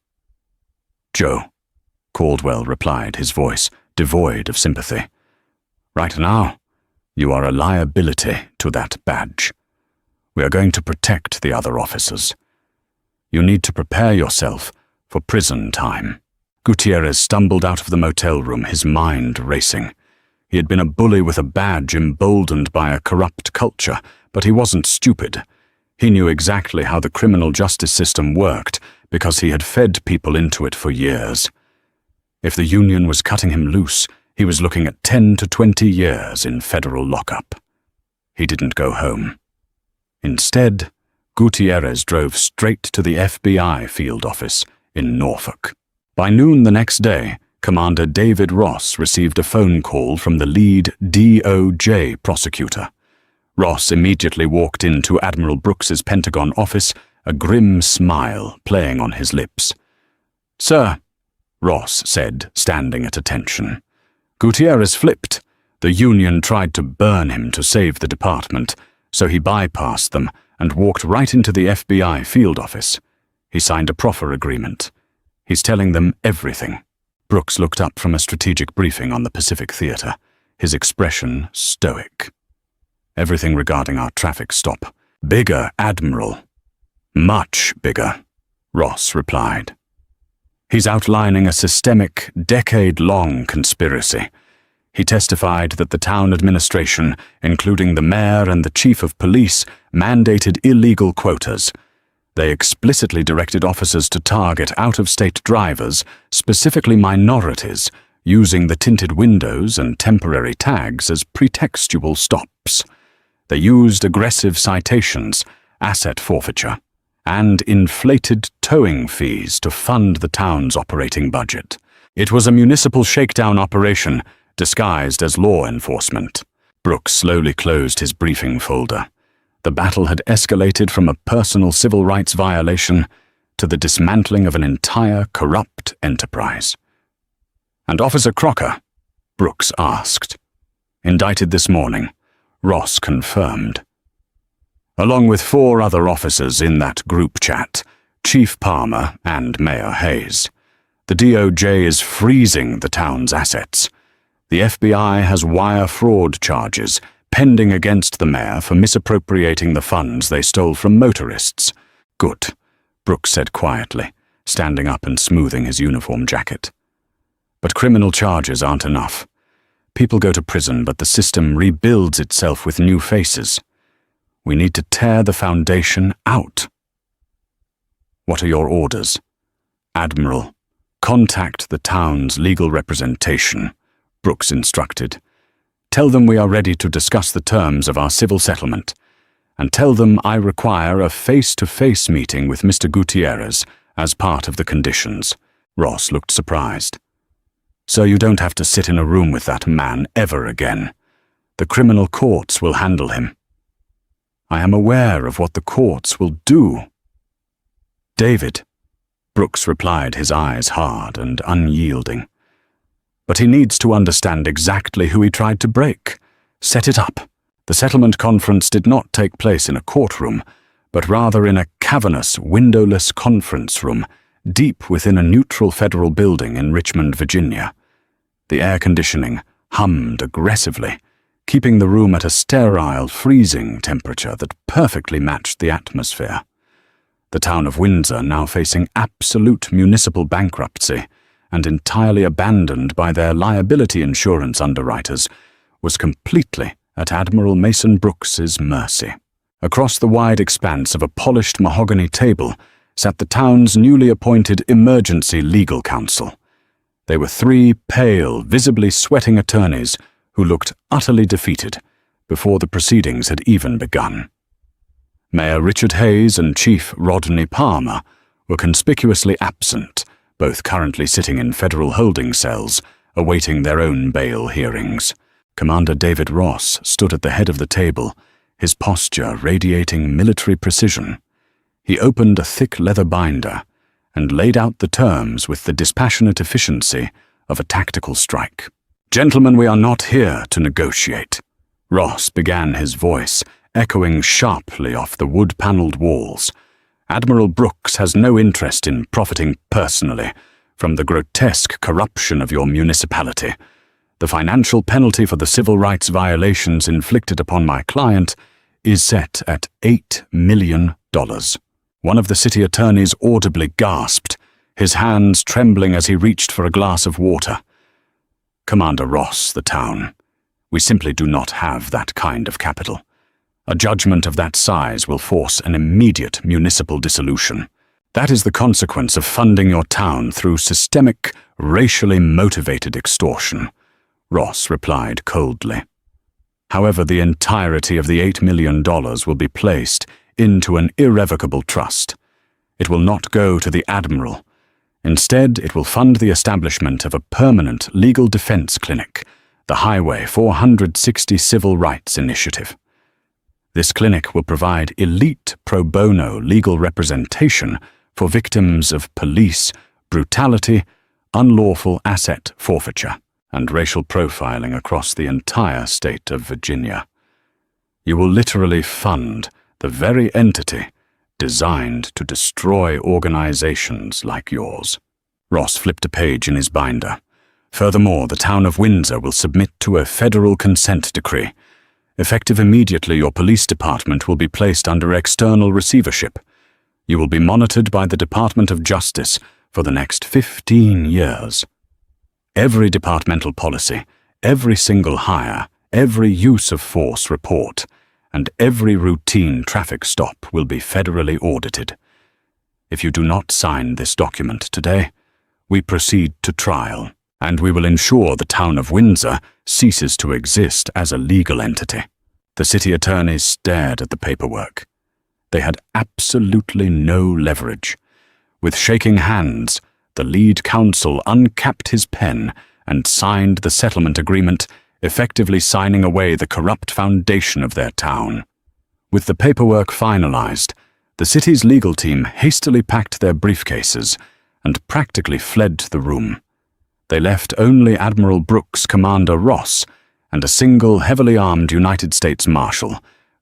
"Joe," Caldwell replied, his voice devoid of sympathy. "Right now, you are a liability to that badge. We are going to protect the other officers. You need to prepare yourself for prison time." Gutierrez stumbled out of the motel room, his mind racing. He had been a bully with a badge, emboldened by a corrupt culture, but he wasn't stupid. He knew exactly how the criminal justice system worked because he had fed people into it for years. If the union was cutting him loose, He was looking at 10 to 20 years in federal lockup. He didn't go home. Instead, Gutierrez drove straight to the FBI field office in Norfolk. By noon the next day, Commander David Ross received a phone call from the lead DOJ prosecutor. Ross immediately walked into Admiral Brooks's Pentagon office, a grim smile playing on his lips. "Sir," Ross said, standing at attention. "Gutierrez flipped. The Union tried to burn him to save the department, so he bypassed them and walked right into the FBI field office. He signed a proffer agreement. He's telling them everything." Brooks looked up from a strategic briefing on the Pacific Theater, his expression stoic. "Everything regarding our traffic stop. Bigger, Admiral. Much bigger," Ross replied. "He's outlining a systemic, decade-long conspiracy. He testified that the town administration, including the mayor and the chief of police, mandated illegal quotas. They explicitly directed officers to target out-of-state drivers, specifically minorities, using the tinted windows and temporary tags as pretextual stops. They used aggressive citations, asset forfeiture, and inflated towing fees to fund the town's operating budget. It was a municipal shakedown operation disguised as law enforcement." Brooks slowly closed his briefing folder. The battle had escalated from a personal civil rights violation to the dismantling of an entire corrupt enterprise. "And Officer Crocker?" Brooks asked. "Indicted this morning," Ross confirmed. "Along with 4 other officers in that group chat, Chief Palmer and Mayor Hayes. The DOJ is freezing the town's assets. The FBI has wire fraud charges pending against the mayor for misappropriating the funds they stole from motorists." "Good," Brooks said quietly, standing up and smoothing his uniform jacket. "But criminal charges aren't enough. People go to prison, but the system rebuilds itself with new faces. We need to tear the foundation out." "What are your orders?" "Admiral, contact the town's legal representation," Brooks instructed. "Tell them we are ready to discuss the terms of our civil settlement, and tell them I require a face-to-face meeting with Mr. Gutierrez as part of the conditions." Ross looked surprised. "So you don't have to sit in a room with that man ever again. The criminal courts will handle him." "I am aware of what the courts will do." "David," Brooks replied, his eyes hard and unyielding. "But he needs to understand exactly who he tried to break. Set it up." The settlement conference did not take place in a courtroom, but rather in a cavernous, windowless conference room, deep within a neutral federal building in Richmond, Virginia. The air conditioning hummed aggressively, keeping the room at a sterile, freezing temperature that perfectly matched the atmosphere. The town of Windsor, now facing absolute municipal bankruptcy and entirely abandoned by their liability insurance underwriters, was completely at Admiral Mason Brooks's mercy. Across the wide expanse of a polished mahogany table sat the town's newly appointed emergency legal counsel. They were 3 pale, visibly sweating attorneys who looked utterly defeated before the proceedings had even begun. Mayor Richard Hayes and Chief Rodney Palmer were conspicuously absent, both currently sitting in federal holding cells, awaiting their own bail hearings. Commander David Ross stood at the head of the table, his posture radiating military precision. He opened a thick leather binder and laid out the terms with the dispassionate efficiency of a tactical strike. "Gentlemen, we are not here to negotiate." Ross began, his voice echoing sharply off the wood-paneled walls. "Admiral Brooks has no interest in profiting personally from the grotesque corruption of your municipality. The financial penalty for the civil rights violations inflicted upon my client is set at $8 million. One of the city attorneys audibly gasped, his hands trembling as he reached for a glass of water. "Commander Ross, the town, we simply do not have that kind of capital. A judgment of that size will force an immediate municipal dissolution. That is the consequence of funding your town through systemic, racially motivated extortion. Ross replied coldly. However, the entirety of the $8 million will be placed into an irrevocable trust. It will not go to the Admiral. Instead, it will fund the establishment of a permanent legal defense clinic, the Highway 460 Civil Rights Initiative. This clinic will provide elite pro bono legal representation for victims of police brutality, unlawful asset forfeiture, and racial profiling across the entire state of Virginia. You will literally fund the very entity designed to destroy organizations like yours. Ross flipped a page in his binder. Furthermore, the town of Windsor will submit to a federal consent decree. Effective immediately, your police department will be placed under external receivership. You will be monitored by the Department of Justice for the next 15 years. Every departmental policy, every single hire, every use of force report, and every routine traffic stop will be federally audited. If you do not sign this document today, we proceed to trial, and we will ensure the town of Windsor ceases to exist as a legal entity. The city attorneys stared at the paperwork. They had absolutely no leverage. With shaking hands, the lead counsel uncapped his pen and signed the settlement agreement, effectively signing away the corrupt foundation of their town. With the paperwork finalized, the city's legal team hastily packed their briefcases and practically fled the room. They left only Admiral Brooks, Commander Ross, and a single heavily armed United States Marshal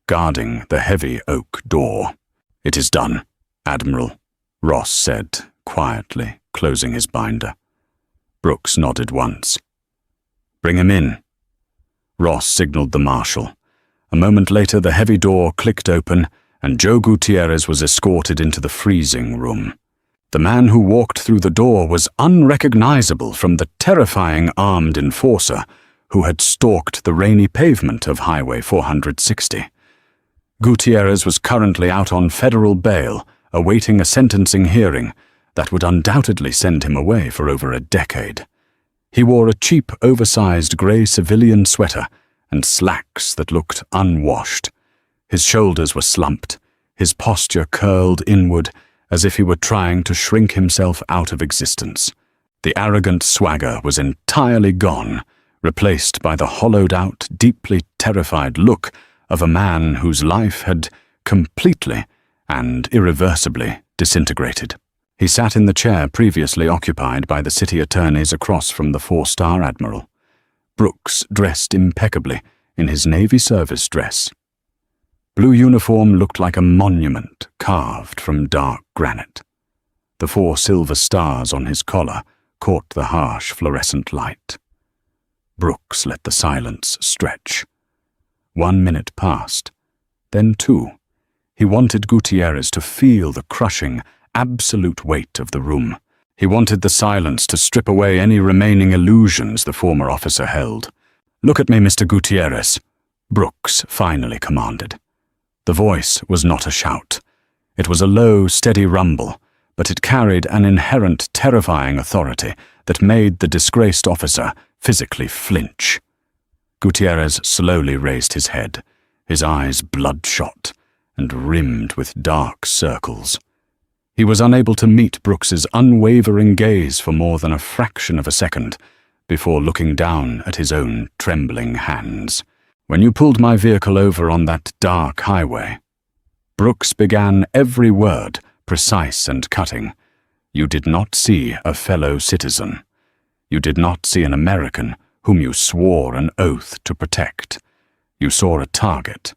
guarding the heavy oak door. "It is done, Admiral," Ross said, quietly closing his binder. Brooks nodded once. "Bring him in." Ross signaled the marshal. A moment later, the heavy door clicked open, and Joe Gutierrez was escorted into the freezing room. The man who walked through the door was unrecognizable from the terrifying armed enforcer who had stalked the rainy pavement of Highway 460. Gutierrez was currently out on federal bail, awaiting a sentencing hearing that would undoubtedly send him away for over a decade. He wore a cheap, oversized gray civilian sweater and slacks that looked unwashed. His shoulders were slumped, his posture curled inward as if he were trying to shrink himself out of existence. The arrogant swagger was entirely gone, replaced by the hollowed-out, deeply terrified look of a man whose life had completely and irreversibly disintegrated. He sat in the chair previously occupied by the city attorneys across from the four-star Admiral. Brooks dressed impeccably in his Navy service dress. Blue uniform looked like a monument carved from dark granite. The 4 silver stars on his collar caught the harsh fluorescent light. Brooks let the silence stretch. 1 minute passed, then 2. He wanted Gutierrez to feel the crushing, absolute weight of the room. He wanted the silence to strip away any remaining illusions the former officer held. "Look at me, Mr. Gutierrez," Brooks finally commanded. The voice was not a shout. It was a low, steady rumble, but it carried an inherent, terrifying authority that made the disgraced officer physically flinch. Gutierrez slowly raised his head, his eyes bloodshot and rimmed with dark circles. He was unable to meet Brooks's unwavering gaze for more than a fraction of a second before looking down at his own trembling hands. "When you pulled my vehicle over on that dark highway," Brooks began every word, precise and cutting, "you did not see a fellow citizen. You did not see an American whom you swore an oath to protect. You saw a target.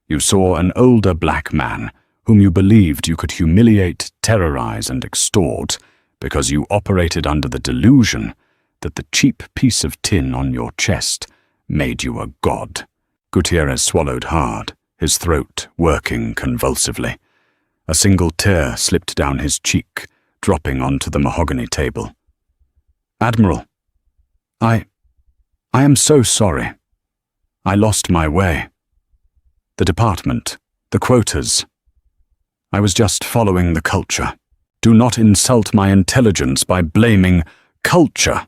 You saw an older black man whom you believed you could humiliate, terrorize, and extort because you operated under the delusion that the cheap piece of tin on your chest made you a god." Gutierrez swallowed hard, his throat working convulsively. A single tear slipped down his cheek, dropping onto the mahogany table. "Admiral, I am so sorry. I lost my way. The department, the quotas. I was just following the culture. Do not insult my intelligence by blaming culture."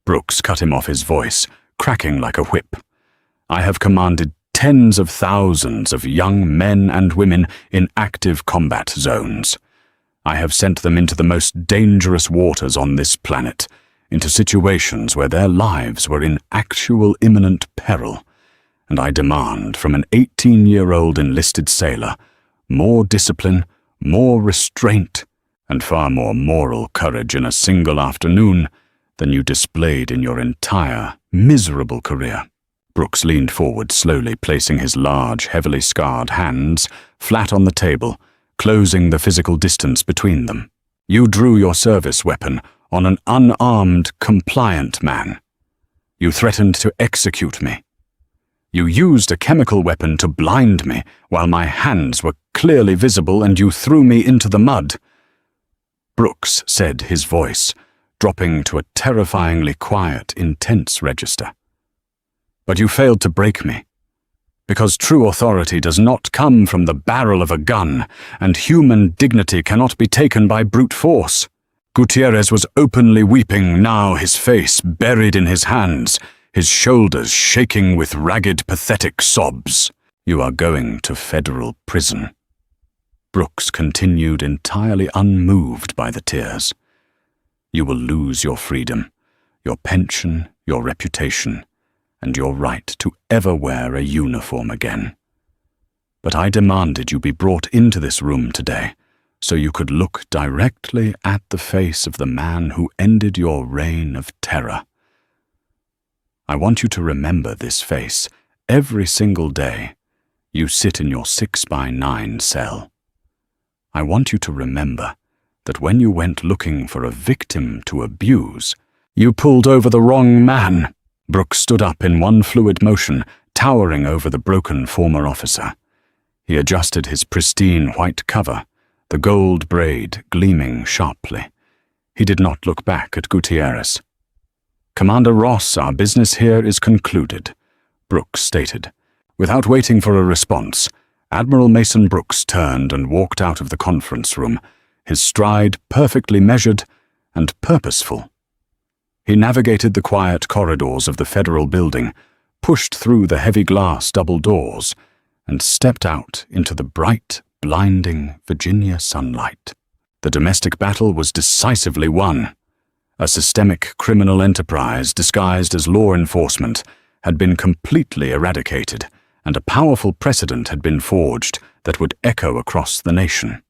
Brooks cut him off, his voice cracking like a whip. I have commanded tens of thousands of young men and women in active combat zones. I have sent them into the most dangerous waters on this planet, into situations where their lives were in actual imminent peril, and I demand from an 18-year-old enlisted sailor more discipline, more restraint, and far more moral courage in a single afternoon than you displayed in your entire miserable career. Brooks leaned forward slowly, placing his large, heavily scarred hands flat on the table, closing the physical distance between them. You drew your service weapon on an unarmed, compliant man. You threatened to execute me. You used a chemical weapon to blind me while my hands were clearly visible, and you threw me into the mud. Brooks said, his voice dropping to a terrifyingly quiet, intense register. But you failed to break me, because true authority does not come from the barrel of a gun, and human dignity cannot be taken by brute force. Gutierrez was openly weeping, now his face buried in his hands, his shoulders shaking with ragged, pathetic sobs. You are going to federal prison. Brooks continued, entirely unmoved by the tears. You will lose your freedom, your pension, your reputation, and your right to ever wear a uniform again. But I demanded you be brought into this room today, so you could look directly at the face of the man who ended your reign of terror. I want you to remember this face every single day you sit in your 6x9 cell. I want you to remember that when you went looking for a victim to abuse, you pulled over the wrong man. Brooks stood up in one fluid motion, towering over the broken former officer. He adjusted his pristine white cover, the gold braid gleaming sharply. He did not look back at Gutierrez. "Commander Ross, our business here is concluded," Brooks stated. Without waiting for a response, Admiral Mason Brooks turned and walked out of the conference room, his stride perfectly measured and purposeful. He navigated the quiet corridors of the federal building, pushed through the heavy glass double doors, and stepped out into the bright, blinding Virginia sunlight. The domestic battle was decisively won. A systemic criminal enterprise disguised as law enforcement had been completely eradicated, and a powerful precedent had been forged that would echo across the nation.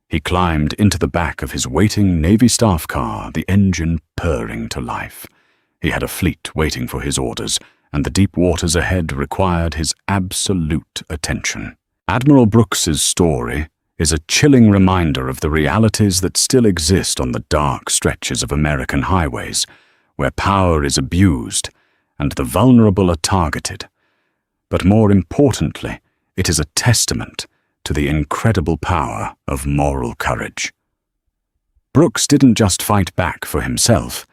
He climbed into the back of his waiting Navy staff car, the engine purring to life. He had a fleet waiting for his orders, and the deep waters ahead required his absolute attention. Admiral Brooks's story is a chilling reminder of the realities that still exist on the dark stretches of American highways, where power is abused and the vulnerable are targeted. But more importantly, it is a testament to the incredible power of moral courage. Brooks didn't just fight back for himself.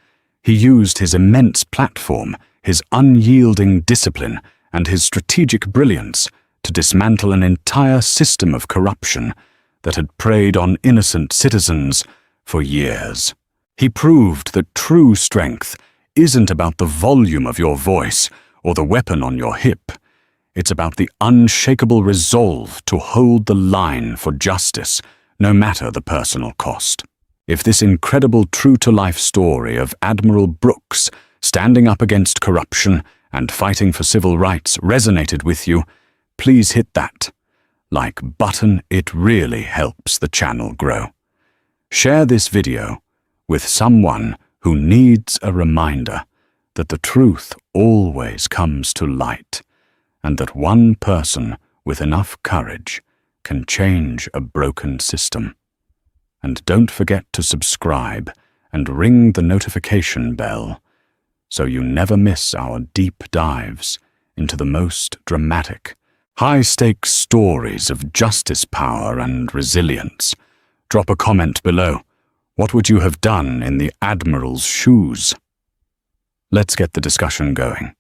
He used his immense platform, his unyielding discipline, and his strategic brilliance to dismantle an entire system of corruption that had preyed on innocent citizens for years. He proved that true strength isn't about the volume of your voice or the weapon on your hip. It's about the unshakable resolve to hold the line for justice, no matter the personal cost. If this incredible true-to-life story of Admiral Brooks standing up against corruption and fighting for civil rights resonated with you, please hit that like button. It really helps the channel grow. Share this video with someone who needs a reminder that the truth always comes to light, and that one person with enough courage can change a broken system. And don't forget to subscribe and ring the notification bell so you never miss our deep dives into the most dramatic, high-stakes stories of justice, power, and resilience. Drop a comment below. What would you have done in the Admiral's shoes? Let's get the discussion going.